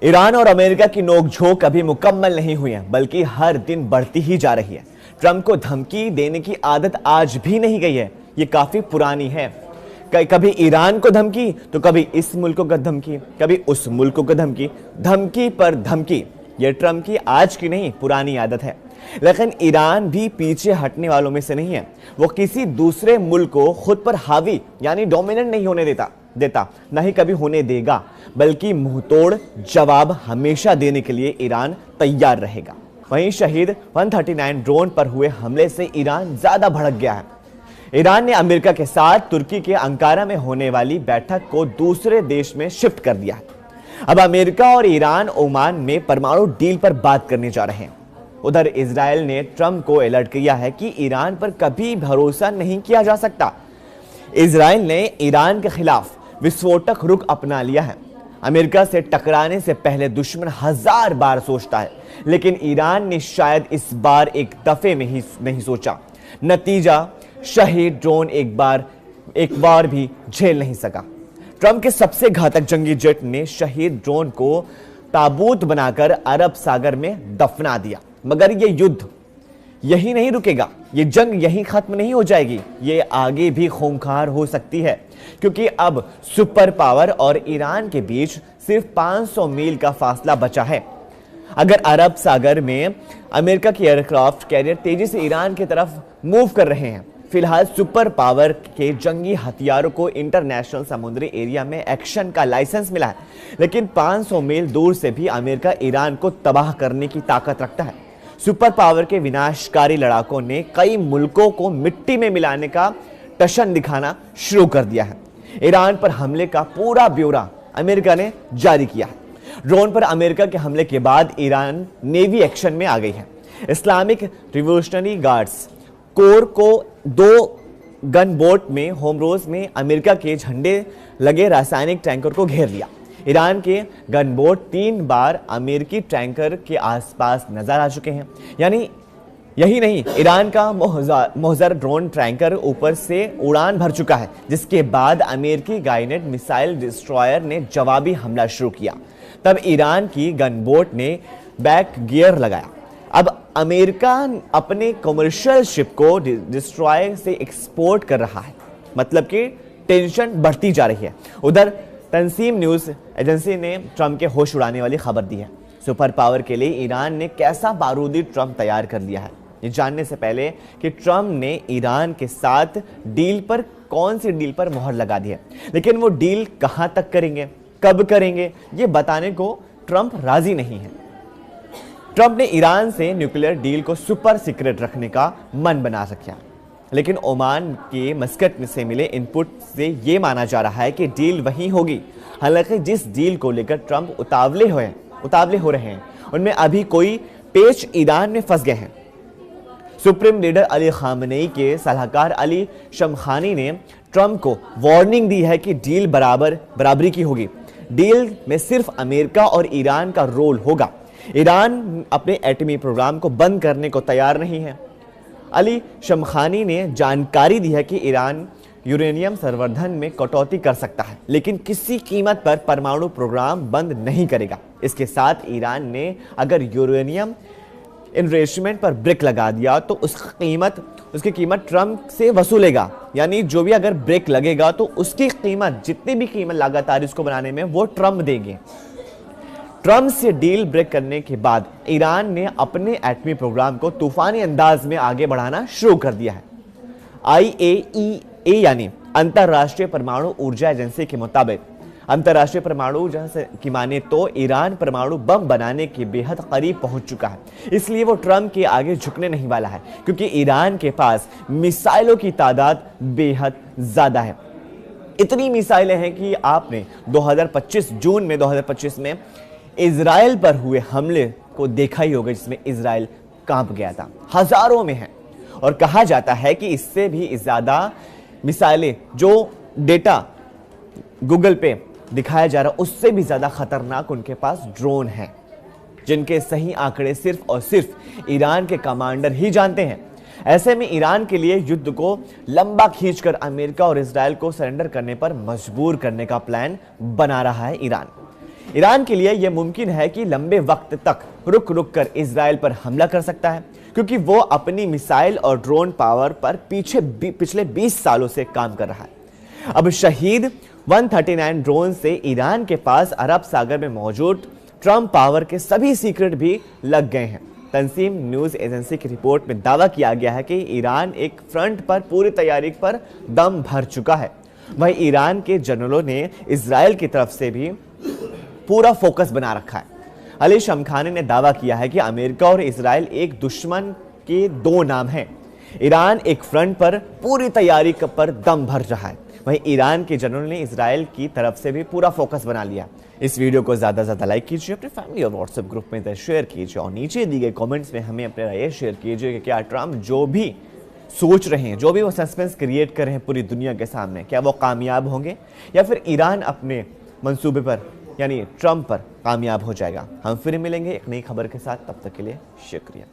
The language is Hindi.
ईरान और अमेरिका की नोकझोंक अभी मुकम्मल नहीं हुई है, बल्कि हर दिन बढ़ती ही जा रही है। ट्रंप को धमकी देने की आदत आज भी नहीं गई है, ये काफी पुरानी है। कभी ईरान को धमकी तो कभी इस मुल्क को धमकी, कभी उस मुल्क को धमकी, धमकी पर धमकी। यह ट्रंप की आज की नहीं पुरानी आदत है। लेकिन ईरान भी पीछे हटने वालों में से नहीं है। वो किसी दूसरे मुल्क को खुद पर हावी यानी डोमिनेंट नहीं होने देता, न ही कभी होने देगा, बल्कि मुंहतोड़ जवाब हमेशा देने के लिए ईरान तैयार रहेगा। वहीं शहीद 139 ड्रोन पर हुए हमले से ईरान ज्यादा भड़क गया है। ईरान ने अमेरिका के साथ तुर्की के अंकारा में होने वाली बैठक को दूसरे देश में शिफ्ट कर दिया है। अब अमेरिका और ईरान ओमान में परमाणु डील पर बात करने जा रहे हैं। उधर इजराइल ने ट्रंप को अलर्ट किया है कि ईरान पर कभी भरोसा नहीं किया जा सकता। इजराइल ने ईरान के खिलाफ विस्फोटक रुख अपना लिया है। अमेरिका से टकराने से पहले दुश्मन 1000 बार सोचता है, लेकिन ईरान ने शायद इस बार एक दफे में ही नहीं सोचा। नतीजा, शहीद ड्रोन एक बार भी झेल नहीं सका। ट्रंप के सबसे घातक जंगी जेट ने शहीद ड्रोन को ताबूत बनाकर अरब सागर में दफना दिया। मगर यह युद्ध यही नहीं रुकेगा, ये जंग यहीं खत्म नहीं हो जाएगी, ये आगे भी खूंखार हो सकती है, क्योंकि अब सुपर पावर और ईरान के बीच सिर्फ 500 मील का फासला बचा है। अगर अरब सागर में अमेरिका के एयरक्राफ्ट कैरियर तेजी से ईरान की तरफ मूव कर रहे हैं। फिलहाल सुपर पावर के जंगी हथियारों को इंटरनेशनल समुद्री एरिया में एक्शन का लाइसेंस मिला है, लेकिन 500 मील दूर से भी अमेरिका ईरान को तबाह करने की ताकत रखता है। सुपर पावर के विनाशकारी लड़ाकों ने कई मुल्कों को मिट्टी में मिलाने का टशन दिखाना शुरू कर दिया है। ईरान पर हमले का पूरा ब्यौरा अमेरिका ने जारी किया है। ड्रोन पर अमेरिका के हमले के बाद ईरान नेवी एक्शन में आ गई है। इस्लामिक रिवोल्यूशनरी गार्ड्स कोर को 2 गन बोट में होमरोज में अमेरिका के झंडे लगे रासायनिक टैंकर को घेर लिया। ईरान के गन बोट 3 बार अमेरिकी टैंकर के आसपास नजर आ चुके हैं। यानी यही नहीं, ईरान का मोहजर ड्रोन टैंकर ऊपर से उड़ान भर चुका है, जिसके बाद अमेरिकी गाइडेड मिसाइल डिस्ट्रॉयर ने जवाबी हमला शुरू किया। तब ईरान की गनबोट ने बैक गियर लगाया। अब अमेरिका अपने कमर्शियल शिप को डिस्ट्रॉयर से एक्सपोर्ट कर रहा है, मतलब कि टेंशन बढ़ती जा रही है। उधर तंसीम न्यूज एजेंसी ने ट्रंप के होश उड़ाने वाली खबर दी है। सुपर पावर के लिए ईरान ने कैसा बारूदी ट्रंप तैयार कर लिया है, ये जानने से पहले कि ट्रंप ने ईरान के साथ कौन सी डील पर मोहर लगा दी है, लेकिन वो डील कहां तक करेंगे, कब करेंगे, ये बताने को ट्रंप राजी नहीं है। ट्रंप ने ईरान से न्यूक्लियर डील को सुपर सीक्रेट रखने का मन बना रखा, लेकिन ओमान के मस्कट से मिले इनपुट से यह माना जा रहा है कि डील वही होगी। हालांकि जिस डील को लेकर ट्रंप उतावले हो रहे हैं, उनमें अभी कोई पेच ईरान में फंस गए हैं। सुप्रीम लीडर अली खामनेई के सलाहकार अली शमखानी ने ट्रंप को वार्निंग दी है कि डील बराबरी की होगी। डील में सिर्फ अमेरिका और ईरान का रोल होगा। ईरान अपने एटमी प्रोग्राम को बंद करने को तैयार नहीं है। अली शमखानी ने जानकारी दी है कि ईरान यूरेनियम संवर्धन में कटौती कर सकता है, लेकिन किसी कीमत पर परमाणु प्रोग्राम बंद नहीं करेगा। इसके साथ ईरान ने अगर यूरेनियम इन्वेस्टमेंट पर ब्रेक लगा दिया तो उसकी कीमत ट्रंप से वसूलेगा। यानी जो भी अगर ब्रेक लगेगा तो उसकी कीमत, जितनी भी कीमत लगातार इसको बनाने में, वो ट्रंप देंगे। ट्रंप से डील ब्रेक करने के बाद ईरान ने अपने एटमी प्रोग्राम को तूफानी अंदाज में आगे बढ़ाना शुरू कर दिया है। IAEA यानी अंतरराष्ट्रीय परमाणु ऊर्जा एजेंसी के मुताबिक अंतरराष्ट्रीय परमाणु ऊर्जा की माने तो ईरान परमाणु बम बनाने के बेहद करीब पहुंच चुका है। इसलिए वो ट्रंप के आगे झुकने नहीं वाला है, क्योंकि ईरान के पास मिसाइलों की तादाद बेहद ज्यादा है। इतनी मिसाइलें हैं कि आपने 2025 में इजराइल पर हुए हमले को देखा ही होगा, जिसमें इजराइल कांप गया था। हजारों में है, और कहा जाता है कि इससे भी ज्यादा मिसाइलें, जो डेटा गूगल पे दिखाया जा रहा है, उससे भी ज्यादा खतरनाक उनके पास ड्रोन हैं, जिनके सही आंकड़े सिर्फ और सिर्फ ईरान के कमांडर ही जानते हैं। ऐसे में ईरान के लिए युद्ध को लंबा खींचकर अमेरिका और इजराइल को सरेंडर करने पर मजबूर करने का प्लान बना रहा है ईरान। ईरान के लिए यह मुमकिन है कि लंबे वक्त तक रुक रुक कर इजराइल पर हमला कर सकता है, क्योंकि वो अपनी मिसाइल और ड्रोन पावर पर पिछले 20 सालों से काम कर रहा है। अब शहीद 139 ड्रोन से ईरान के पास अरब सागर में मौजूद ट्रम्प पावर के सभी सीक्रेट भी लग गए हैं। तंसीम न्यूज एजेंसी की रिपोर्ट में दावा किया गया है कि ईरान एक फ्रंट पर पूरी तैयारी पर दम भर चुका है। वहीं ईरान के जनरलों ने इजराइल की तरफ से भी पूरा फोकस बना रखा है। अली शमखानी ने दावा किया है कि अमेरिका और इजराइल एक दुश्मन के दो नाम हैं। ईरान एक फ्रंट पर पूरी तैयारी पर दम भर रहा है, वहीं ईरान के जनरल ने इजराइल की तरफ से भी पूरा फोकस बना लिया। इस वीडियो को ज्यादा से ज्यादा लाइक कीजिए, अपने फैमिली और व्हाट्सएप ग्रुप में शेयर कीजिए और नीचे दी गए कमेंट्स में हमें अपने राय शेयर कीजिए कि क्या ट्रम्प जो भी सोच रहे हैं, जो भी वो सस्पेंस क्रिएट कर रहे हैं पूरी दुनिया के सामने, क्या वो कामयाब होंगे या फिर ईरान अपने मंसूबे पर यानी ट्रम्प पर कामयाब हो जाएगा। हम फिर मिलेंगे एक नई खबर के साथ, तब तक के लिए शुक्रिया।